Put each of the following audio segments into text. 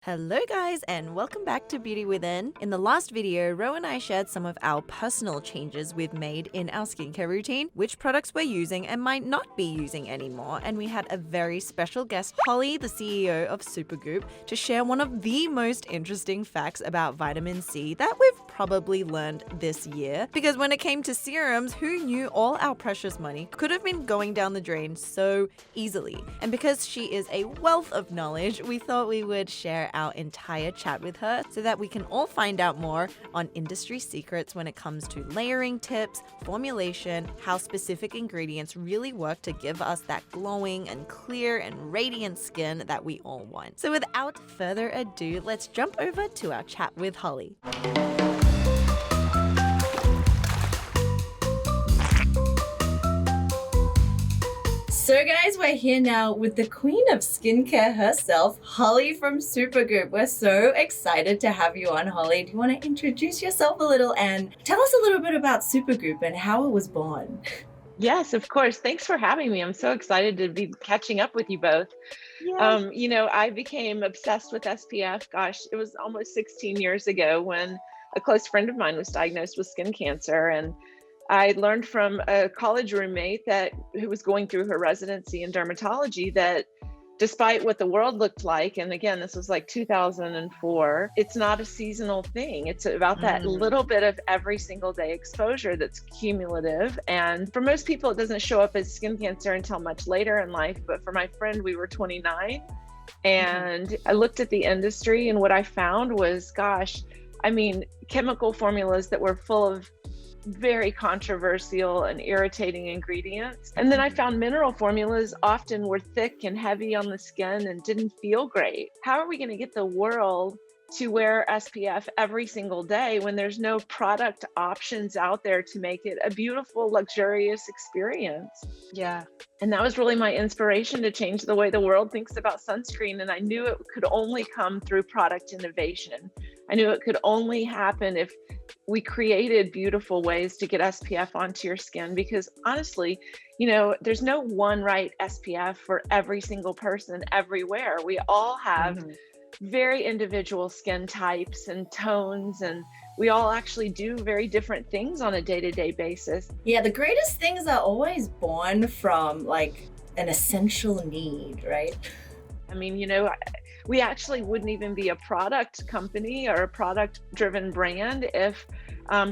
Hello guys and welcome back to Beauty Within. In the last video, Ro and I shared some of our personal changes we've made in our skincare routine, which products we're using and might not be using anymore, and we had a very special guest, Holly, the CEO of Supergoop, to share one of the most interesting facts about vitamin C that we've probably learned this year. Because when it came to serums, who knew all our precious money could have been going down the drain so easily? And because she is a wealth of knowledge, we thought we would share our entire chat with her so that we can all find out more on industry secrets when it comes to layering tips, formulation, how specific ingredients really work to give us that glowing and clear and radiant skin that we all want. So without further ado, let's jump over to our chat with Holly. So guys, we're here now with the queen of skincare herself, Holly from Supergoop. We're so excited to have you on, Holly. Do you want to introduce yourself a little and tell us a little bit about Supergoop and how it was born? Yes, of course. Thanks for having me. I'm so excited to be catching up with you both. I became obsessed with SPF. Gosh, it was almost 16 years ago when a close friend of mine was diagnosed with skin cancer. And I learned from a college roommate who was going through her residency in dermatology that despite what the world looked like, and again, this was like 2004, it's not a seasonal thing. It's about that little bit of every single day exposure that's cumulative. And for most people, it doesn't show up as skin cancer until much later in life. But for my friend, we were 29. And I looked at the industry, and what I found was, chemical formulas that were full of very controversial and irritating ingredients. And then I found mineral formulas often were thick and heavy on the skin and didn't feel great. How are we going to get the world to wear SPF every single day when there's no product options out there to make it a beautiful, luxurious experience? Yeah. And that was really my inspiration to change the way the world thinks about sunscreen. And I knew it could only come through product innovation. I knew it could only happen if we created beautiful ways to get SPF onto your skin, because honestly, there's no one right SPF for every single person everywhere. We all have very individual skin types and tones, and we all actually do very different things on a day-to-day basis. Yeah, the greatest things are always born from like an essential need, right? I mean, we actually wouldn't even be a product company or a product driven brand if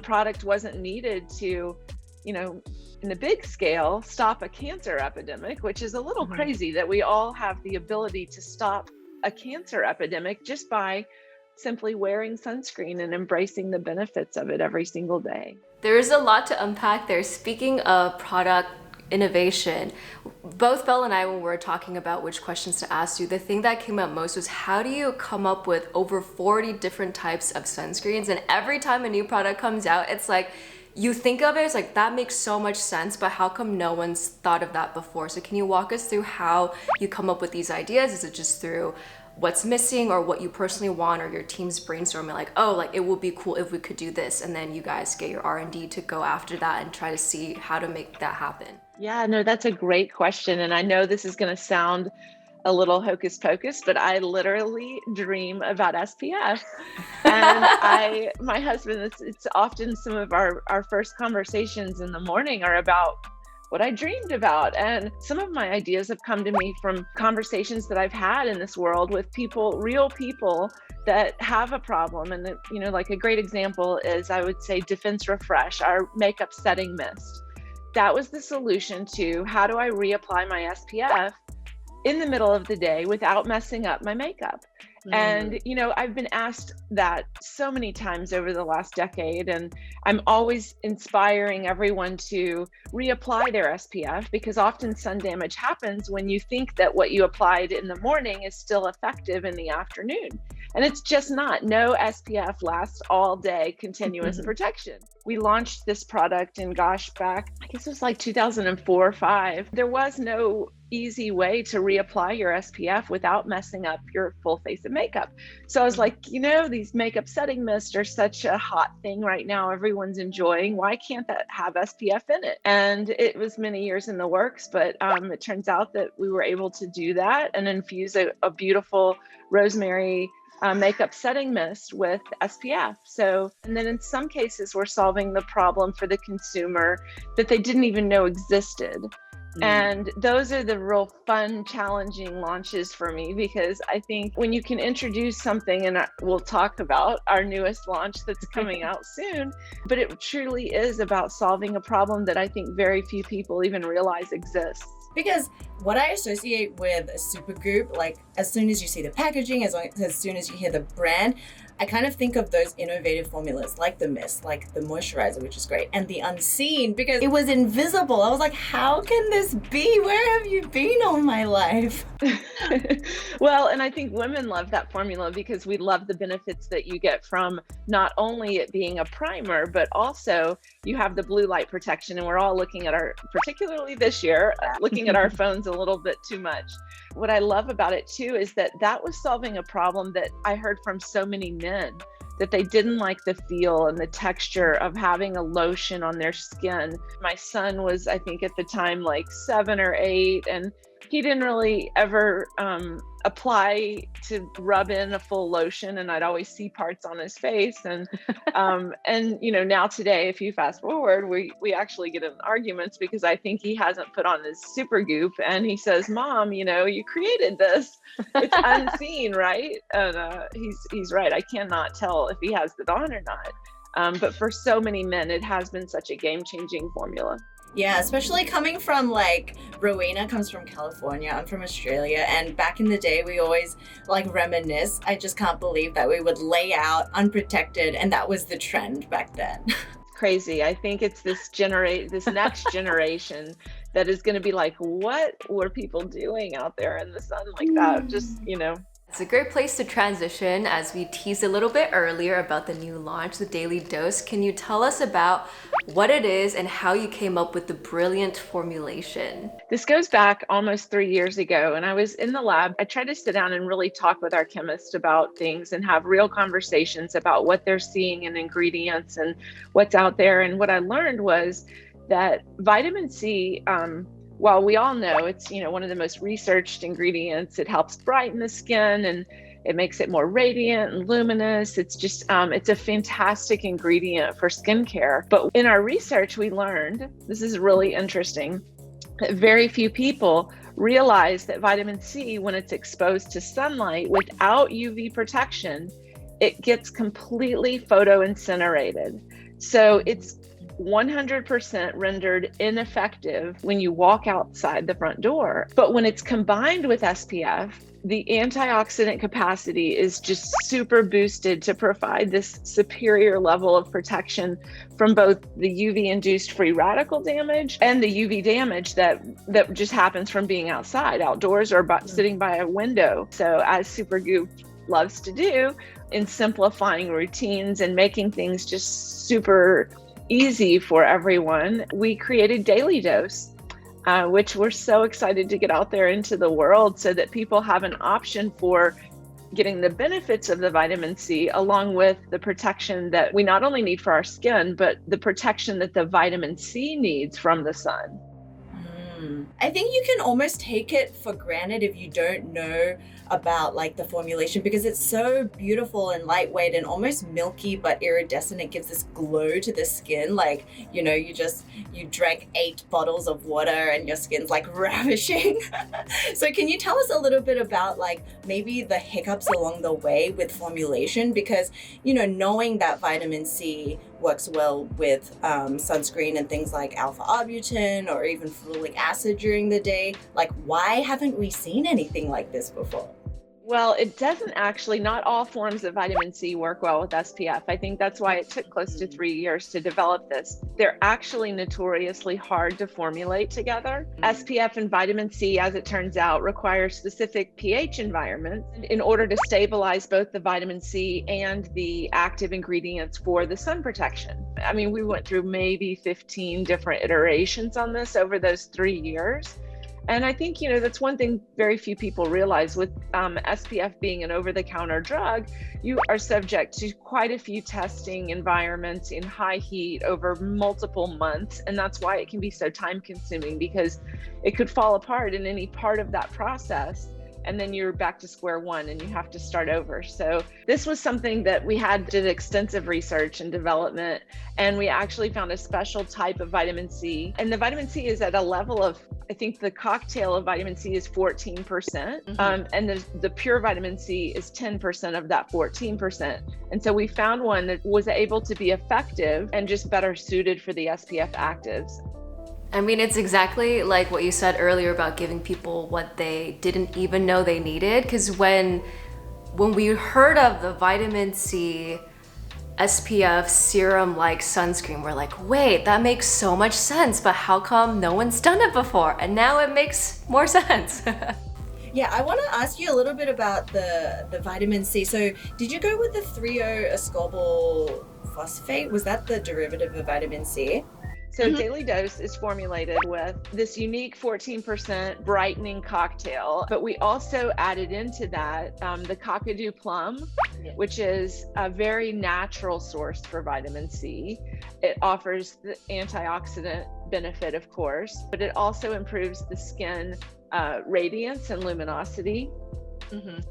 product wasn't needed to, in the big scale, stop a cancer epidemic, which is a little crazy that we all have the ability to stop a cancer epidemic just by simply wearing sunscreen and embracing the benefits of it every single day. There's a lot to unpack there. Speaking of product innovation, both Belle and I, when we were talking about which questions to ask you, the thing that came up most was, how do you come up with over 40 different types of sunscreens? And every time a new product comes out, it's like, you think of it, it's like, that makes so much sense, but how come no one's thought of that before? So can you walk us through how you come up with these ideas? Is it just through what's missing or what you personally want, or your team's brainstorming like, it would be cool if we could do this, and then you guys get your R&D to go after that and try to see how to make that happen? Yeah, no, that's a great question. And I know this is going to sound a little hocus pocus, but I literally dream about SPF. And my husband, it's often some of our first conversations in the morning are about what I dreamed about. And some of my ideas have come to me from conversations that I've had in this world with people, real people that have a problem. And like a great example is, I would say, Defense Refresh, our makeup setting mist. That was the solution to, how do I reapply my SPF in the middle of the day without messing up my makeup? And, I've been asked that so many times over the last decade, and I'm always inspiring everyone to reapply their SPF, because often sun damage happens when you think that what you applied in the morning is still effective in the afternoon. And it's just not. No SPF lasts all day continuous protection. We launched this product back, I guess it was like 2004 or 5. There was no easy way to reapply your SPF without messing up your full face of makeup. So I was like, these makeup setting mists are such a hot thing right now. Everyone's enjoying. Why can't that have SPF in it? And it was many years in the works, but it turns out that we were able to do that and infuse a beautiful rosemary makeup setting mist with SPF. So, and then in some cases, we're solving the problem for the consumer that they didn't even know existed. And those are the real fun, challenging launches for me, because I think when you can introduce something, and we'll talk about our newest launch that's coming out soon, but it truly is about solving a problem that I think very few people even realize exists. Because what I associate with Supergoop, like as soon as you see the packaging, as soon as you hear the brand, I kind of think of those innovative formulas like the mist, like the moisturizer, which is great, and the unseen, because it was invisible. I was like, how can this be? Where have you been all my life? Well, and I think women love that formula because we love the benefits that you get from not only it being a primer, but also you have the blue light protection. And we're all looking at particularly this year, looking at our phones a little bit too much. What I love about it too is that was solving a problem that I heard from so many men, that they didn't like the feel and the texture of having a lotion on their skin. My son was, I think at the time, like 7 or 8, and he didn't really ever apply to rub in a full lotion, and I'd always see parts on his face. And now today, if you fast forward, we actually get in arguments because I think he hasn't put on his Supergoop, and he says, "Mom, you created this. It's unseen, right?" And he's right. I cannot tell if he has it on or not. But for so many men, it has been such a game-changing formula. Yeah, especially coming from Rowena comes from California, I'm from Australia, and back in the day we always reminisce. I just can't believe that we would lay out unprotected, and that was the trend back then. Crazy. I think it's this next generation that is going to be like, what were people doing out there in the sun like that? Just, It's a great place to transition as we teased a little bit earlier about the new launch, the Daily Dose. Can you tell us about what it is and how you came up with the brilliant formulation? This goes back almost 3 years ago, and I was in the lab. I tried to sit down and really talk with our chemists about things and have real conversations about what they're seeing in ingredients and what's out there. And what I learned was that vitamin C, while we all know it's, one of the most researched ingredients, it helps brighten the skin and it makes it more radiant and luminous. It's just, it's a fantastic ingredient for skincare. But in our research, we learned, this is really interesting, that very few people realize that vitamin C, when it's exposed to sunlight without UV protection, it gets completely photoincinerated. So it's 100% rendered ineffective when you walk outside the front door. But when it's combined with SPF, the antioxidant capacity is just super boosted to provide this superior level of protection from both the UV-induced free radical damage and the UV damage that just happens from being outdoors, or sitting by a window. So as Supergoop loves to do, in simplifying routines and making things just super easy for everyone, we created Daily Dose, which we're so excited to get out there into the world so that people have an option for getting the benefits of the vitamin C along with the protection that we not only need for our skin, but the protection that the vitamin C needs from the sun. I think you can almost take it for granted if you don't know about the formulation, because it's so beautiful and lightweight and almost milky but iridescent. It gives this glow to the skin, you drank 8 bottles of water and your skin's ravishing. So can you tell us a little bit about maybe the hiccups along the way with formulation? Because knowing that vitamin C works well with sunscreen and things like alpha arbutin or even ferulic acid during the day, why haven't we seen anything like this before? Well, it doesn't actually, not all forms of vitamin C work well with SPF. I think that's why it took close to 3 years to develop this. They're actually notoriously hard to formulate together. SPF and vitamin C, as it turns out, require specific pH environments in order to stabilize both the vitamin C and the active ingredients for the sun protection. I mean, we went through maybe 15 different iterations on this over those 3 years. And I think, that's one thing very few people realize with SPF being an over-the-counter drug, you are subject to quite a few testing environments in high heat over multiple months. And that's why it can be so time consuming, because it could fall apart in any part of that process. And then you're back to square one and you have to start over. So this was something that we did extensive research and development, and we actually found a special type of vitamin C. And the vitamin C is at a level of, I think the cocktail of vitamin C is 14%. And the pure vitamin C is 10% of that 14%. And so we found one that was able to be effective and just better suited for the SPF actives. I mean, it's exactly like what you said earlier about giving people what they didn't even know they needed. Because when we heard of the vitamin C SPF serum like sunscreen, we're like, wait, that makes so much sense, but how come no one's done it before? And now it makes more sense. Yeah, I want to ask you a little bit about the vitamin C. So did you go with the 3-O-ascorbyl phosphate? Was that the derivative of vitamin C? So Daily Dose is formulated with this unique 14% brightening cocktail, but we also added into that the Kakadu plum, which is a very natural source for vitamin C. It offers the antioxidant benefit, of course, but it also improves the skin radiance and luminosity.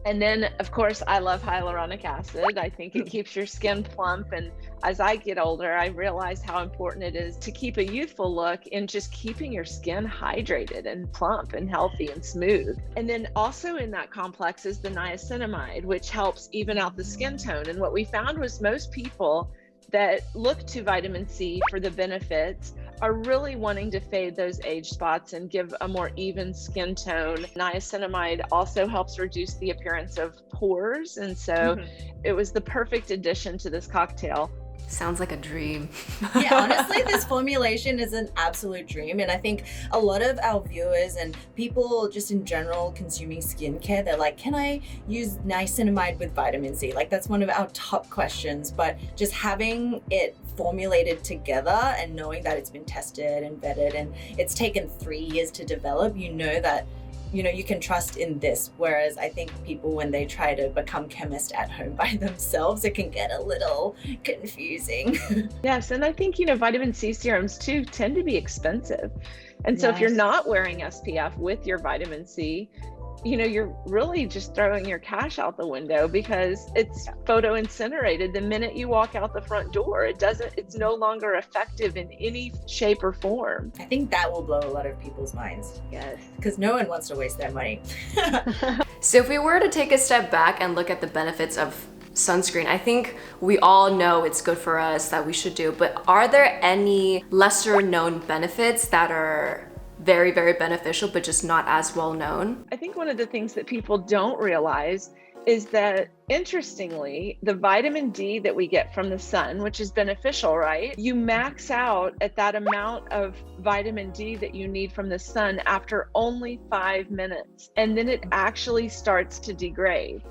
And then, of course, I love hyaluronic acid. I think it keeps your skin plump. And as I get older, I realize how important it is to keep a youthful look in just keeping your skin hydrated and plump and healthy and smooth. And then also in that complex is the niacinamide, which helps even out the skin tone. And what we found was most people that look to vitamin C for the benefits are really wanting to fade those age spots and give a more even skin tone. Niacinamide also helps reduce the appearance of pores. And so it was the perfect addition to this cocktail. Sounds like a dream. Yeah, honestly, this formulation is an absolute dream. And I think a lot of our viewers and people just in general consuming skincare, they're like, can I use niacinamide with vitamin C? Like, that's one of our top questions. But just having it formulated together and knowing that it's been tested and vetted and it's taken 3 years to develop, you know that you can trust in this. Whereas I think people, when they try to become chemists at home by themselves, it can get a little confusing. Yes, and I think, vitamin C serums too tend to be expensive. And so if you're not wearing SPF with your vitamin C, you're really just throwing your cash out the window, because it's photo incinerated the minute you walk out the front door. It's no longer effective in any shape or form. I think that will blow a lot of people's minds. Yes. Because no one wants to waste their money. So if we were to take a step back and look at the benefits of sunscreen, I think we all know it's good for us, that we should do, but are there any lesser known benefits that are very, very beneficial, but just not as well known? I think one of the things that people don't realize is that, interestingly, the vitamin D that we get from the sun, which is beneficial, right? You max out at that amount of vitamin D that you need from the sun after only 5 minutes, and then it actually starts to degrade.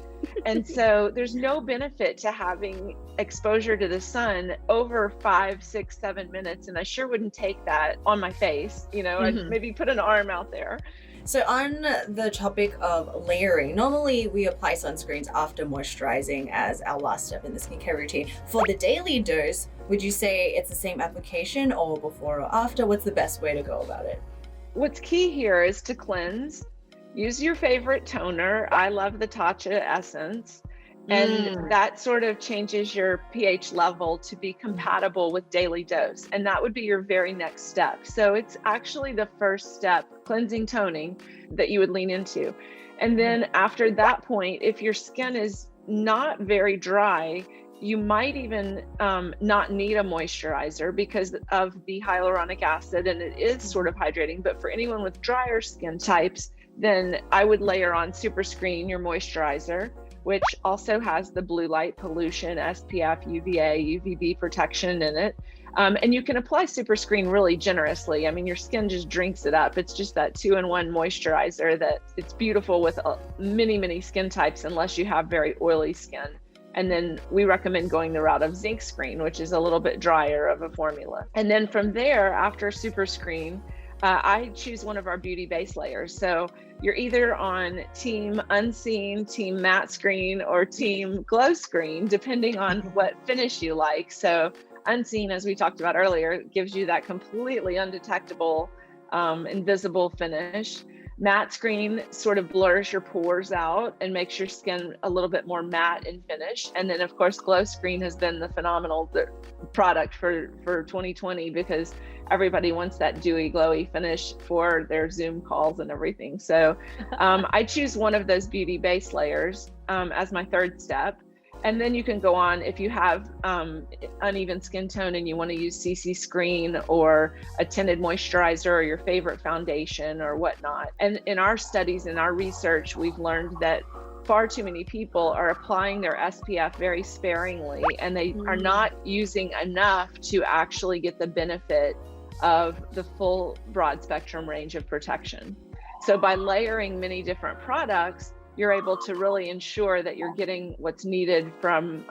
And so there's no benefit to having exposure to the sun over 5, 6, 7 minutes. And I sure wouldn't take that on my face. I'd maybe put an arm out there. So on the topic of layering, normally we apply sunscreens after moisturizing as our last step in the skincare routine. For the daily dose, would you say it's the same application, or before or after? What's the best way to go about it? What's key here is to cleanse. Use your favorite toner. I love the Tatcha Essence. And that sort of changes your pH level to be compatible with Daily Dose. And that would be your very next step. So it's actually the first step, cleansing, toning, that you would lean into. And then after that point, if your skin is not very dry, you might even not need a moisturizer because of the hyaluronic acid, and it is sort of hydrating. But for anyone with drier skin types, then I would layer on Superscreen, your moisturizer, which also has the blue light pollution, SPF, UVA, UVB protection in it. And you can apply Superscreen really generously. I mean, your skin just drinks it up. It's just that 2-in-1 moisturizer that it's beautiful with many, many skin types, unless you have very oily skin. And then we recommend going the route of Zinc Screen, which is a little bit drier of a formula. And then from there, after Superscreen, I choose one of our beauty base layers. So you're either on team unseen, team matte screen, or team glow screen, depending on what finish you like. So unseen, as we talked about earlier, gives you that completely undetectable, invisible finish. Matte screen sort of blurs your pores out and makes your skin a little bit more matte and finished. And then of course, glow screen has been the phenomenal product for 2020, because everybody wants that dewy, glowy finish for their Zoom calls and everything. So I choose one of those beauty base layers as my third step. And then you can go on if you have uneven skin tone and you want to use CC Screen or a tinted moisturizer or your favorite foundation or whatnot. And in our studies, in our research, we've learned that far too many people are applying their SPF very sparingly, and they are not using enough to actually get the benefit of the full broad spectrum range of protection. So by layering many different products, you're able to really ensure that you're getting what's needed from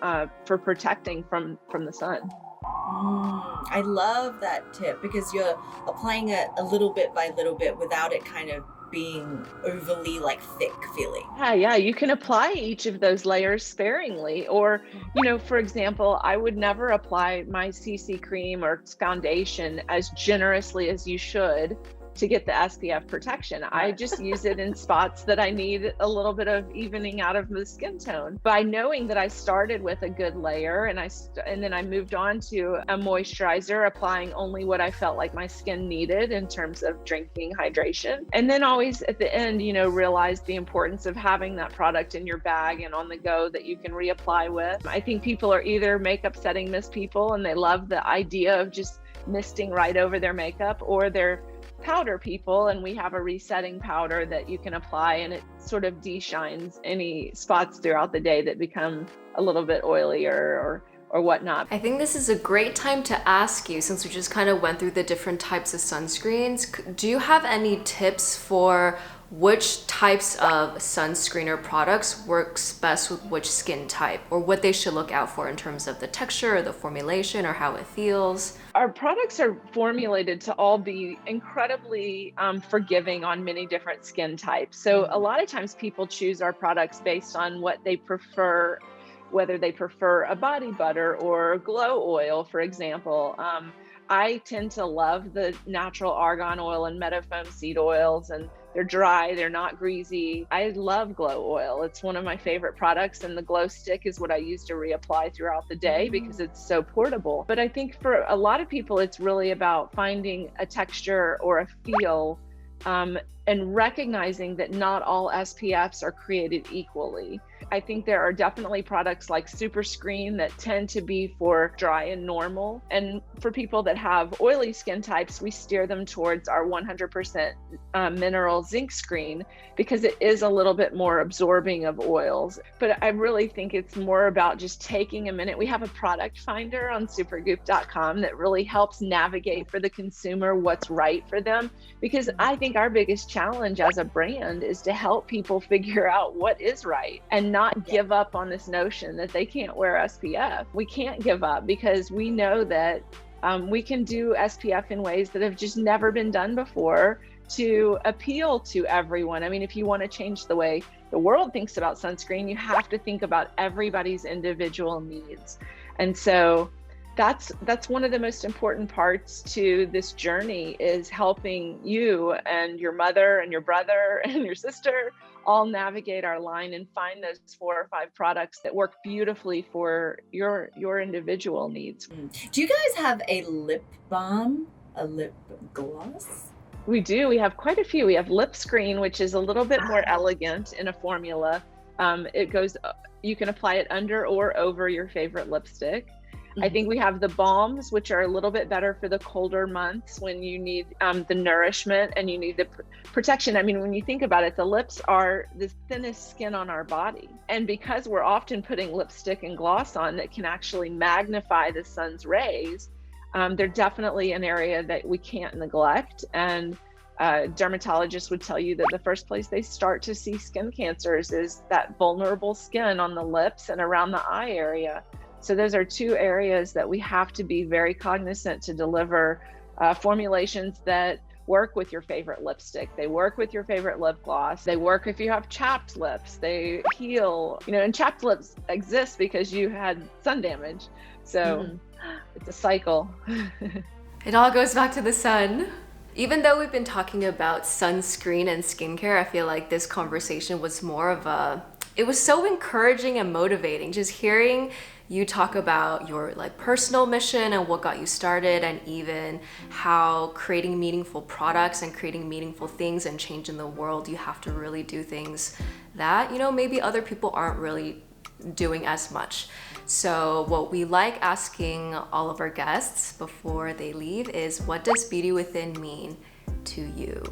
for protecting from the sun. I love that tip, because you're applying it a little bit by little bit without it kind of being overly like thick feeling. Yeah, you can apply each of those layers sparingly. Or, for example, I would never apply my CC cream or foundation as generously as you should to get the SPF protection. I just use it in spots that I need a little bit of evening out of the skin tone. By knowing that I started with a good layer and then I moved on to a moisturizer, applying only what I felt like my skin needed in terms of drinking hydration. And then always at the end, realize the importance of having that product in your bag and on the go that you can reapply with. I think people are either makeup setting mist people and they love the idea of just misting right over their makeup, or they're powder people, and we have a resetting powder that you can apply, and it sort of de-shines any spots throughout the day that become a little bit oilier or whatnot. I think this is a great time to ask you, since we just kind of went through the different types of sunscreens, do you have any tips for which types of sunscreen or products works best with which skin type, or what they should look out for in terms of the texture or the formulation or how it feels? Our products are formulated to all be incredibly forgiving on many different skin types. So a lot of times people choose our products based on what they prefer, whether they prefer a body butter or glow oil, for example. I tend to love the natural argan oil and meadowfoam seed oils, and they're dry, they're not greasy. I love glow oil. It's one of my favorite products, and the glow stick is what I use to reapply throughout the day because it's so portable. But I think for a lot of people, it's really about finding a texture or a feel, and recognizing that not all SPFs are created equally. I think there are definitely products like Sunscreen that tend to be for dry and normal. And for people that have oily skin types, we steer them towards our 100% mineral zinc screen, because it is a little bit more absorbing of oils. But I really think it's more about just taking a minute. We have a product finder on supergoop.com that really helps navigate for the consumer what's right for them, because I think our biggest challenge as a brand is to help people figure out what is right and not give up on this notion that they can't wear SPF. We can't give up, because we know that we can do SPF in ways that have just never been done before to appeal to everyone. I mean, if you want to change the way the world thinks about sunscreen, you have to think about everybody's individual needs. And so that's one of the most important parts to this journey, is helping you and your mother and your brother and your sister all navigate our line and find those 4 or 5 products that work beautifully for your individual needs. Do you guys have a lip balm, a lip gloss? We do. We have quite a few. We have Lip Screen, which is a little bit more elegant in a formula. You can apply it under or over your favorite lipstick. I think we have the balms, which are a little bit better for the colder months when you need the nourishment and you need the protection. I mean, when you think about it, the lips are the thinnest skin on our body. And because we're often putting lipstick and gloss on that can actually magnify the sun's rays, they're definitely an area that we can't neglect. And dermatologists would tell you that the first place they start to see skin cancers is that vulnerable skin on the lips and around the eye area. So those are 2 areas that we have to be very cognizant to deliver formulations that work with your favorite lipstick. They work with your favorite lip gloss. They work if you have chapped lips. They heal, and chapped lips exist because you had sun damage. So it's a cycle. It all goes back to the sun. Even though we've been talking about sunscreen and skincare, I feel like this conversation was more of it was so encouraging and motivating. Just hearing you talk about your personal mission and what got you started, and even how creating meaningful products and creating meaningful things and changing the world, you have to really do things that, maybe other people aren't really doing as much. So what we like asking all of our guests before they leave is, what does beauty within mean to you?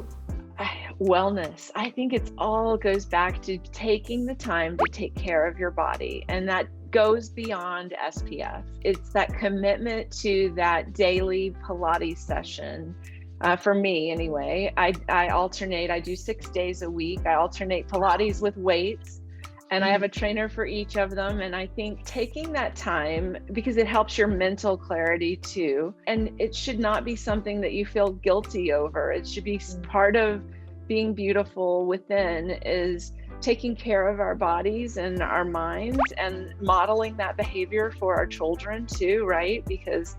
Wellness. I think it's all goes back to taking the time to take care of your body, and that goes beyond SPF. It's that commitment to that daily Pilates session. For me anyway, I alternate. I do 6 days a week. I alternate Pilates with weights, and I have a trainer for each of them. And I think taking that time, because it helps your mental clarity too, and it should not be something that you feel guilty over. It should be part of being beautiful within, is taking care of our bodies and our minds, and modeling that behavior for our children too, right? Because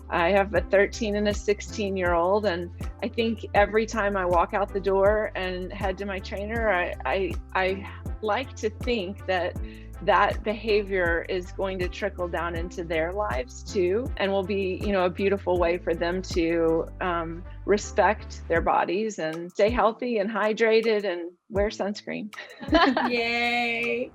I have a 13 and a 16-year-old, and I think every time I walk out the door and head to my trainer, I like to think that behavior is going to trickle down into their lives too, and will be, a beautiful way for them to respect their bodies and stay healthy and hydrated and wear sunscreen. Yay!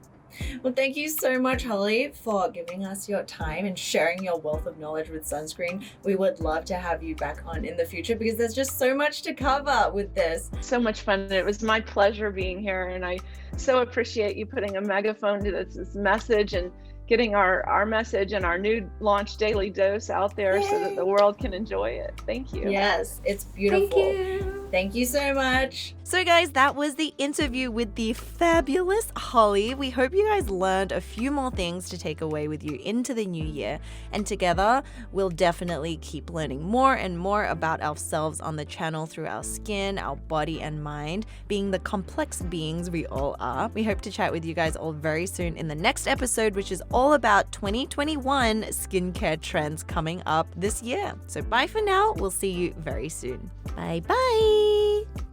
Well, thank you so much, Holly, for giving us your time and sharing your wealth of knowledge with sunscreen. We would love to have you back on in the future, because there's just so much to cover with this. So much fun. It was my pleasure being here, and I so appreciate you putting a megaphone to this message and getting our message and our new launch Daily Dose out there. Yay! So that the world can enjoy it. Thank you. Yes, it's beautiful. Thank you. Thank you so much. So guys, that was the interview with the fabulous Holly. We hope you guys learned a few more things to take away with you into the new year. And together, we'll definitely keep learning more and more about ourselves on the channel through our skin, our body and mind, being the complex beings we all are. We hope to chat with you guys all very soon in the next episode, which is all about 2021 skincare trends coming up this year. So bye for now. We'll see you very soon. Bye bye.